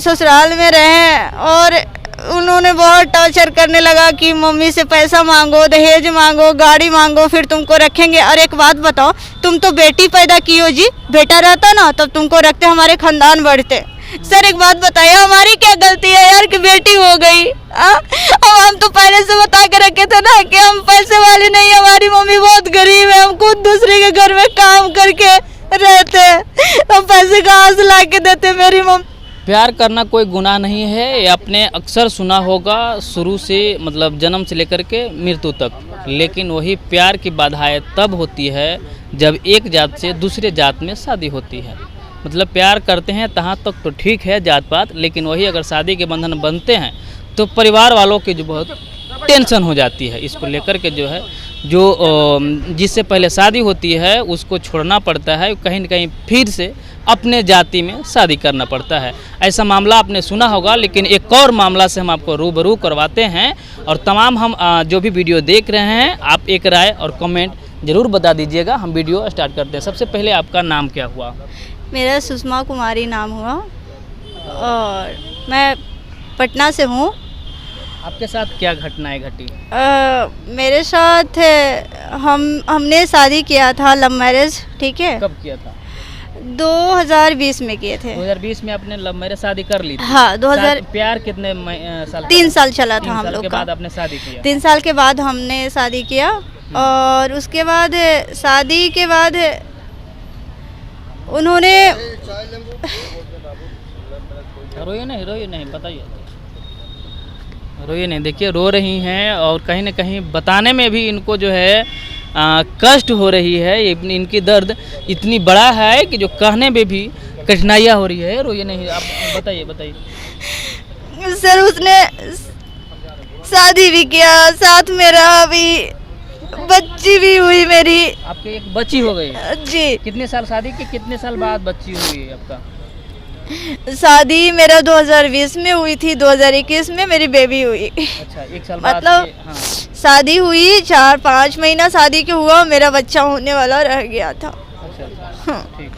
ससुराल में रहे और उन्होंने बहुत टॉर्चर करने लगा कि मम्मी से पैसा मांगो, दहेज मांगो, गाड़ी मांगो, फिर तुमको रखेंगे। और एक बात बताओ, तुम तो बेटी पैदा की हो जी, बेटा रहता ना तब तुमको रखते, हमारे खानदान बढ़ते। सर एक बात बताइए, हमारी क्या गलती है यार कि बेटी हो गई? हम तो पहले से बता के रखे थे ना कि हम पैसे वाले नहीं, हमारी मम्मी बहुत गरीब है, हम खुद दूसरे के घर में काम करके रहते, हम पैसे कहाँ से ला के देते मेरी मम्मी। प्यार करना कोई गुनाह नहीं है, ये आपने अक्सर सुना होगा शुरू से, मतलब जन्म से लेकर के मृत्यु तक। लेकिन वही प्यार की बाधाएं तब होती है जब एक जात से दूसरे जात में शादी होती है। मतलब प्यार करते हैं तहाँ तक तो ठीक है जात पात, लेकिन वही अगर शादी के बंधन बनते हैं तो परिवार वालों की जो बहुत टेंशन हो जाती है इसको लेकर के, जो है जो जिससे पहले शादी होती है उसको छोड़ना पड़ता है, कहीं न कहीं फिर से अपने जाति में शादी करना पड़ता है। ऐसा मामला आपने सुना होगा, लेकिन एक और मामला से हम आपको रूबरू करवाते हैं। और तमाम हम जो भी वीडियो देख रहे हैं, आप एक राय और कमेंट ज़रूर बता दीजिएगा। हम वीडियो स्टार्ट करते हैं। सबसे पहले आपका नाम क्या हुआ? मेरा सुषमा कुमारी नाम हुआ और मैं पटना से हूँ। आपके साथ क्या घटनाएं घटी? मेरे साथ हमने शादी किया था, लव मैरिज, ठीक है। कब किया था? 2020 में किए थे। 2020 में आपने लव मैरिज शादी कर ली थी? हाँ, 2000। प्यार कितने साल? 3 साल चला था हम लोग के का। बाद आपने शादी किया? 3 साल के बाद हमने शादी किया और उसके बाद शादी के बाद उन्होंने रोइए नहीं बताइए, रोइए नहीं। देखिए रो रही हैं और कहीं ना कहीं बताने में भी इनको जो है कष्ट हो रही है। इनकी दर्द इतनी बड़ा है कि जो कहने में भी कठिनाइयाँ हो रही है। रोइए नहीं, आप बताइए। सर उसने शादी भी किया, साथ में रहा भी, बच्ची भी हुई मेरी। आपके एक बच्ची हो गई जी। कितने साल शादी की, कितने साल बाद बच्ची हुई है आपका? शादी मेरा 2020 में हुई थी, 2021 में मेरी बेबी हुई। अच्छा, 1 साल बाद मतलब हाँ। शादी हुई 4-5 महीना शादी के हुआ, मेरा बच्चा होने वाला रह गया था। अच्छा, हाँ। ठीक।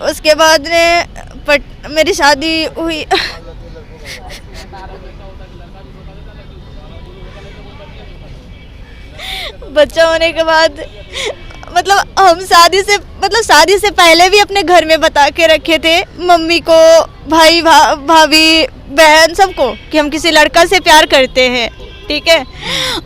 उसके बाद मेरी शादी हुई। बच्चा होने के बाद मतलब हम शादी से पहले भी अपने घर में बता के रखे थे मम्मी को, भाई भाभी बहन सबको कि हम किसी लड़का से प्यार करते हैं, ठीक है।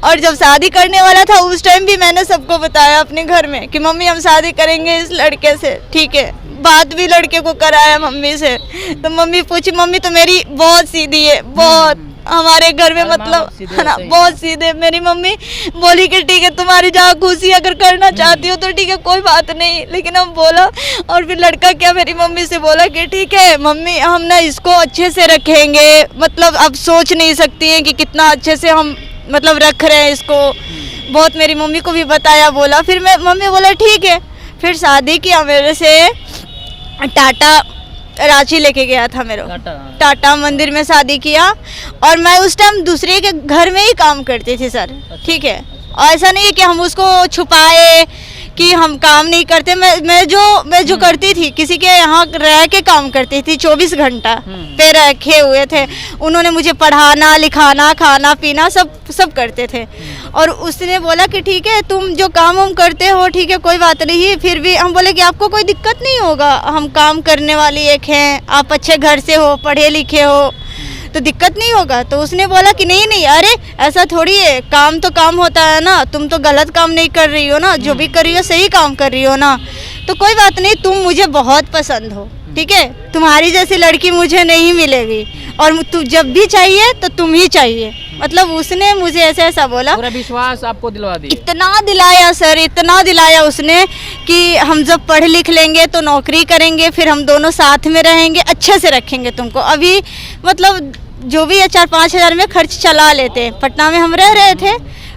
और जब शादी करने वाला था उस टाइम भी मैंने सबको बताया अपने घर में कि मम्मी हम शादी करेंगे इस लड़के से, ठीक है। बात भी लड़के को कराया मम्मी से, तो मम्मी पूछी, मम्मी तो मेरी बहुत सीधी है, बहुत हमारे घर में मतलब है ना, बहुत सीधे। मेरी मम्मी बोली कि ठीक है तुम्हारी जहाँ खुशी अगर करना चाहती हो तो ठीक है, कोई बात नहीं। लेकिन हम बोला, और फिर लड़का क्या मेरी मम्मी से बोला कि ठीक है मम्मी हम ना इसको अच्छे से रखेंगे, मतलब अब सोच नहीं सकती हैं कि कितना अच्छे से हम मतलब रख रहे हैं इसको। बहुत मेरी मम्मी को भी बताया, बोला। फिर मैं मम्मी बोला ठीक है। फिर शादी किया मेरे से, टाटा रांची लेके गया था मेरे, टाटा मंदिर में शादी किया। और मैं उस टाइम दूसरे के घर में ही काम करती थी सर, ठीक है। और ऐसा नहीं है कि हम उसको छुपाए कि हम काम नहीं करते। मैं जो करती थी, किसी के यहाँ रह के काम करती थी, 24 घंटा पे रखे हुए थे। उन्होंने मुझे पढ़ाना लिखाना खाना पीना सब करते थे। और उसने बोला कि ठीक है तुम जो काम हम करते हो ठीक है, कोई बात नहीं। फिर भी हम बोले कि आपको कोई दिक्कत नहीं होगा, हम काम करने वाली एक हैं, आप अच्छे घर से हो, पढ़े लिखे हो, तो दिक्कत नहीं होगा। तो उसने बोला कि नहीं, अरे ऐसा थोड़ी है, काम तो काम होता है ना, तुम तो गलत काम नहीं कर रही हो ना, जो भी कर रही हो सही काम कर रही हो ना, तो कोई बात नहीं, तुम मुझे बहुत पसंद हो, ठीक है। तुम्हारी जैसी लड़की मुझे नहीं मिलेगी, और तू जब भी चाहिए तो तुम ही चाहिए। मतलब उसने मुझे ऐसा बोला, पूरा विश्वास आपको दिलवा दिया। इतना दिलाया सर, इतना दिलाया उसने कि हम जब पढ़ लिख लेंगे तो नौकरी करेंगे, फिर हम दोनों साथ में रहेंगे, अच्छे से रखेंगे तुमको। अभी मतलब जो भी 4-5 हज़ार में खर्च चला लेते, पटना में हम रह रहे थे।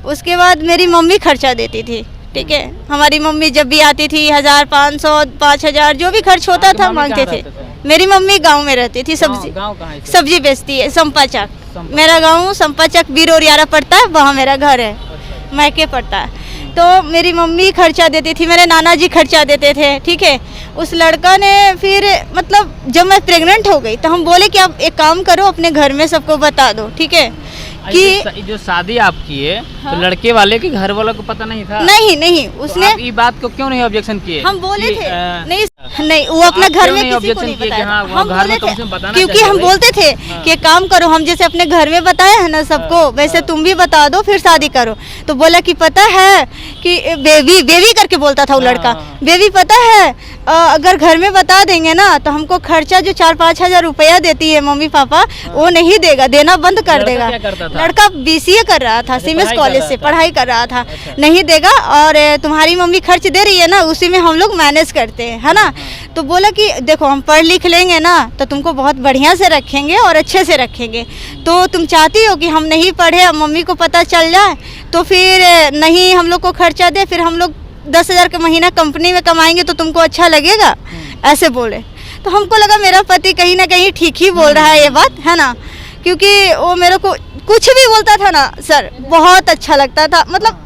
उसके बाद मेरी मम्मी खर्चा देती थी, ठीक है। हमारी मम्मी जब भी आती थी 1000, 500, 5000 जो भी खर्च होता था मांगते थे। मेरी मम्मी गांव में रहती थी, सब्जी बेचती है, संपाचक। मेरा गांव संपाचक बीरोरियारा पड़ता है, वहाँ मेरा घर है, मैके पड़ता है। तो मेरी मम्मी खर्चा देती थी, मेरे नाना जी खर्चा देते थे, ठीक है। उस लड़का ने फिर मतलब जब मैं प्रेग्नेंट हो गई तो हम बोले कि आप एक काम करो, अपने घर में सबको बता दो, ठीक है कि जो शादी आप किए तो लड़के वाले के घर वालों को पता नहीं था? नहीं तो उसने आप ये बात को क्यों नहीं ऑब्जेक्शन किए? हम बोले कि, थे नहीं वो अपना आप घर क्यों में नहीं किसी को objection नहीं किए कि बताया हाँ, था। वहाँ हम घर में बोले कम से थे कम बताना क्योंकि चाहिए हम भाई। बोलते थे हाँ। कि एक काम करो, हम जैसे अपने घर में बताया है ना सबको वैसे तुम भी बता दो फिर शादी करो। तो बोला कि पता है कि बेबी करके बोलता था वो लड़का, हाँ। बेबी पता है अगर घर में बता देंगे ना तो हमको खर्चा जो 4-5 हजार रुपया देती है मम्मी पापा वो नहीं देगा, देना बंद कर लड़का देगा। क्या करता था? लड़का BCA कर रहा था, सीमेंस पढ़ाई कर कॉलेज रहा से था। पढ़ाई कर रहा था। अच्छा। नहीं देगा और तुम्हारी मम्मी खर्च दे रही है ना उसी में हम लोग मैनेज करते हैं, है ना। तो बोला कि देखो हम पढ़ लिख लेंगे ना तो तुमको बहुत बढ़िया से रखेंगे और अच्छे से रखेंगे, तो तुम चाहती हो कि हम नहीं पढ़े अब मम्मी को पता चल जाए तो फिर नहीं हम लोग को खर्चा दे, फिर हम लोग 10,000 का महीना कंपनी में कमाएंगे तो तुमको अच्छा लगेगा, ऐसे बोले। तो हमको लगा मेरा पति कहीं ना कहीं ठीक ही बोल रहा है ये बात, है ना, क्योंकि वो मेरे को कुछ भी बोलता था ना सर बहुत अच्छा लगता था, मतलब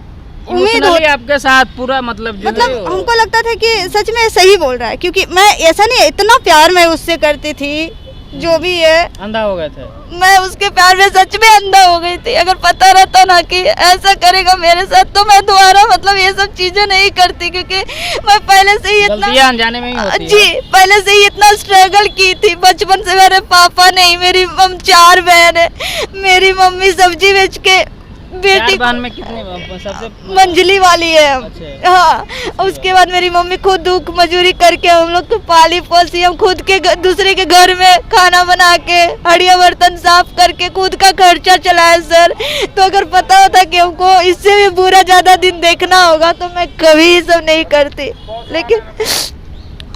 उम्मीद हो आपके साथ पूरा मतलब हमको लगता था कि सच में सही बोल रहा है, क्योंकि मैं ऐसा नहीं इतना प्यार मैं उससे करती थी जो भी है, अंधा हो गए थे। मैं उसके प्यार में सच में अंधा हो गई थी। अगर पता रहता ना कि ऐसा करेगा मेरे साथ तो मैं दोबारा मतलब ये सब चीजें नहीं करती, क्योंकि मैं पहले से ही इतना अनजाने में ही होती है। जी पहले से ही इतना स्ट्रगल की थी बचपन से। मेरे पापा नहीं, मेरी हम 4 बहन है, मेरी मम्मी सब्जी बेच के बेटी बहन में कितने सबसे मंजली वाली है हम। अच्छा। हाँ उसके बाद मेरी मम्मी खुद दुख मजूरी करके हम लोग को पाली पोसी, हम खुद के दूसरे के घर में खाना बना के हड़िया बर्तन साफ करके खुद का खर्चा चलाया सर। तो अगर पता होता कि हमको इससे भी बुरा ज्यादा दिन देखना होगा तो मैं कभी ये सब नहीं करती, लेकिन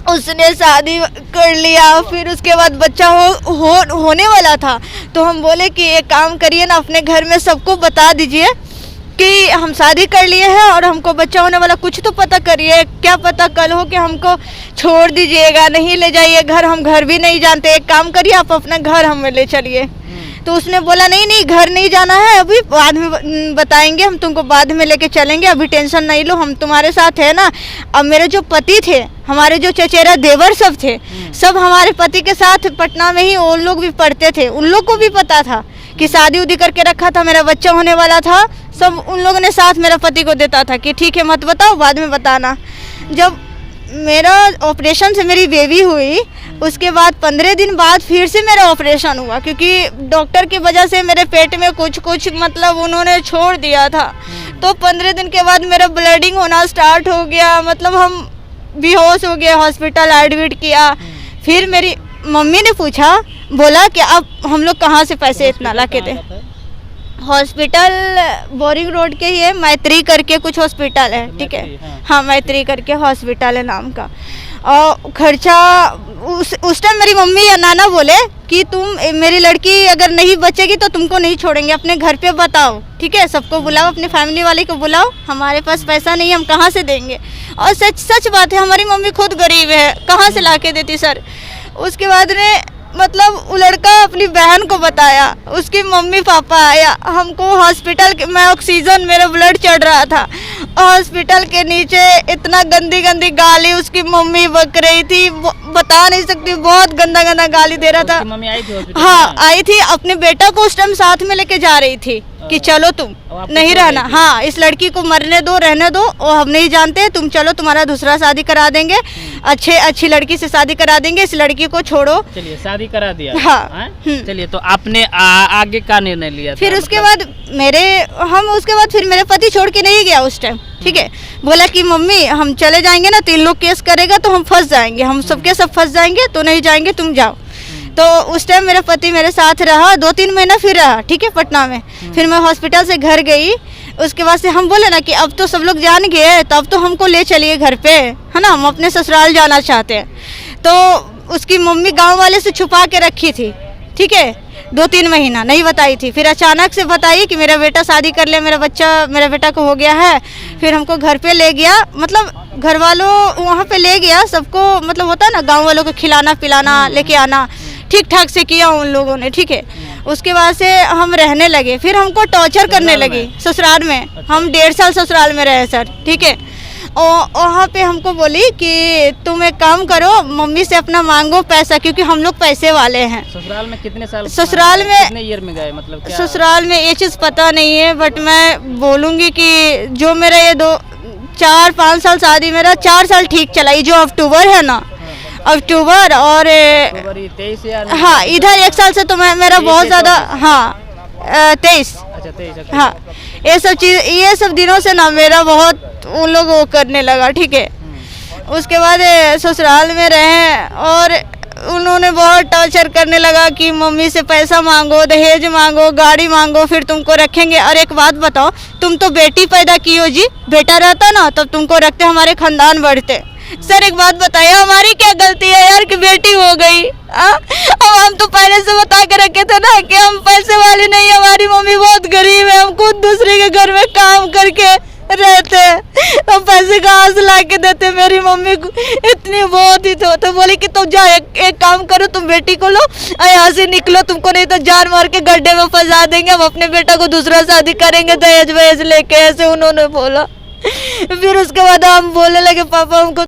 उसने शादी कर लिया। फिर उसके बाद बच्चा होने वाला था तो हम बोले कि एक काम करिए ना अपने घर में सबको बता दीजिए कि हम शादी कर लिए हैं और हमको बच्चा होने वाला, कुछ तो पता करिए, क्या पता कल हो कि हमको छोड़ दीजिएगा, नहीं ले जाइए घर, हम घर भी नहीं जानते, एक काम करिए आप अपना घर हमें ले चलिए। तो उसने बोला नहीं घर नहीं जाना है, अभी बाद में बताएंगे, हम तुमको बाद में लेके चलेंगे, अभी टेंशन नहीं लो, हम तुम्हारे साथ है ना। अब मेरे जो पति थे, हमारे जो चचेरा देवर सब थे, सब हमारे पति के साथ पटना में ही उन लोग भी पढ़ते थे, उन लोग को भी पता था कि शादी उदी करके रखा था, मेरा बच्चा होने वाला था। सब उन लोगों ने साथ मेरा पति को देता था कि ठीक है मत बताओ बाद में बताना। जब मेरा ऑपरेशन से मेरी बेबी हुई उसके बाद 15 दिन बाद फिर से मेरा ऑपरेशन हुआ, क्योंकि डॉक्टर की वजह से मेरे पेट में कुछ मतलब उन्होंने छोड़ दिया था। तो 15 दिन के बाद मेरा ब्लीडिंग होना स्टार्ट हो गया, मतलब हम बेहोश हो गए, हॉस्पिटल एडमिट किया। फिर मेरी मम्मी ने पूछा, बोला कि अब हम लोग कहाँ से पैसे इतना ला के दें। हॉस्पिटल बोरिंग रोड के ही है, मैत्री करके कुछ हॉस्पिटल है, ठीक है। हाँ मैत्री करके हॉस्पिटल है नाम का। और खर्चा उस टाइम मेरी मम्मी या नाना बोले कि तुम मेरी लड़की अगर नहीं बचेगी तो तुमको नहीं छोड़ेंगे, अपने घर पे बताओ, ठीक है, सबको बुलाओ, अपने फैमिली वाले को बुलाओ, हमारे पास पैसा नहीं है, हम कहाँ से देंगे। और सच बात है, हमारी मम्मी खुद गरीब है, कहाँ से ला के देती सर। उसके बाद ने मतलब वो लड़का अपनी बहन को बताया, उसकी मम्मी पापा आया, हमको हॉस्पिटल में ऑक्सीजन, मेरा ब्लड चढ़ रहा था, हॉस्पिटल के नीचे इतना गंदी गाली उसकी मम्मी बक रही थी, बता नहीं सकती, बहुत गंदा गाली दे रहा था। मम्मी आई थी? हाँ आई थी, अपने बेटा को उस टाइम साथ में लेके जा रही थी कि चलो तुम नहीं रहना, हाँ इस लड़की को मरने दो, रहने दो, और हम नहीं जानते, तुम चलो, तुम्हारा दूसरा शादी करा देंगे, अच्छी लड़की से शादी करा देंगे, इस लड़की को छोड़ो। चलिए शादी करा दिया। हाँ। चलिए तो आपने आगे का निर्णय लिया? फिर उसके बाद उसके बाद फिर मेरे पति छोड़ के नहीं गया उस टाइम, ठीक है। बोला कि मम्मी हम चले जाएंगे ना तो इन लोग केस करेगा तो हम फंस जाएंगे, हम सबके सब फंस जाएंगे, तो नहीं जाएंगे, तुम जाओ। तो उस टाइम मेरा पति मेरे साथ रहा 2-3 महीना, फिर रहा, ठीक है, पटना में। फिर मैं हॉस्पिटल से घर गई, उसके बाद से हम बोले ना कि अब तो सब लोग जान गए, तो अब तो हमको ले चलिए घर पे, है ना, हम अपने ससुराल जाना चाहते हैं। तो उसकी मम्मी गांव वाले से छुपा के रखी थी, ठीक है, 2-3 महीना नहीं बताई थी। फिर अचानक से बताई कि मेरा बेटा शादी कर ले, मेरा बेटा को हो गया है। फिर हमको घर पे ले गया, मतलब घर वालों वहाँ पे ले गया सबको, मतलब होता है ना गांव वालों को खिलाना पिलाना लेके आना, ठीक ठाक से किया उन लोगों ने, ठीक है। उसके बाद से हम रहने लगे, फिर हमको टॉर्चर करने लगी ससुराल में। हम 1.5 साल ससुराल में रहे सर, ठीक है। वहाँ पे हमको बोली कि तुम एक काम करो, मम्मी से अपना मांगो पैसा, क्योंकि हम लोग पैसे वाले हैं। ससुराल में कितने साल, ससुराल में कितने ईयर में गए, मतलब क्या? ससुराल में ये चीज़ पता नहीं है, बट मैं बोलूँगी कि जो मेरा ये 4-5 साल शादी, मेरा 4 साल ठीक चला। ये जो अक्टूबर है ना, अक्टूबर और 23 या हाँ, इधर 1 साल से तो मेरा बहुत ज़्यादा, हाँ 23, अच्छा 23। हाँ, ये सब दिनों से ना मेरा बहुत उन लोग वो करने लगा, ठीक है। उसके बाद ससुराल में रहे और उन्होंने बहुत टॉर्चर करने लगा कि मम्मी से पैसा मांगो, दहेज मांगो, गाड़ी मांगो, फिर तुमको रखेंगे। और एक बात बताओ, तुम तो बेटी पैदा की हो जी, बेटा रहता ना तब तुमको रखते, हमारे खानदान बढ़ते। सर एक बात बताइए, हमारी क्या गलती है यार कि बेटी हो गई? अब हम तो पहले से बता के रखे थे ना कि हम पैसे वाले नहीं, हमारी मम्मी बहुत गरीब है, हम खुद दूसरे के घर में काम करके रहते हैं, तो पैसे कहाँ से ला के देते? मेरी मम्मी इतनी बहुत ही तो बोली कि तुम जाओ एक काम करो, तुम बेटी को लो और यहाँ से निकलो, तुमको नहीं तो जान मार के गड्ढे में फंसा देंगे, हम अपने बेटा को दूसरा शादी करेंगे दहेज वहेज लेके, ऐसे उन्होंने बोला। फिर उसके बाद हम बोलने लगे पापा हमको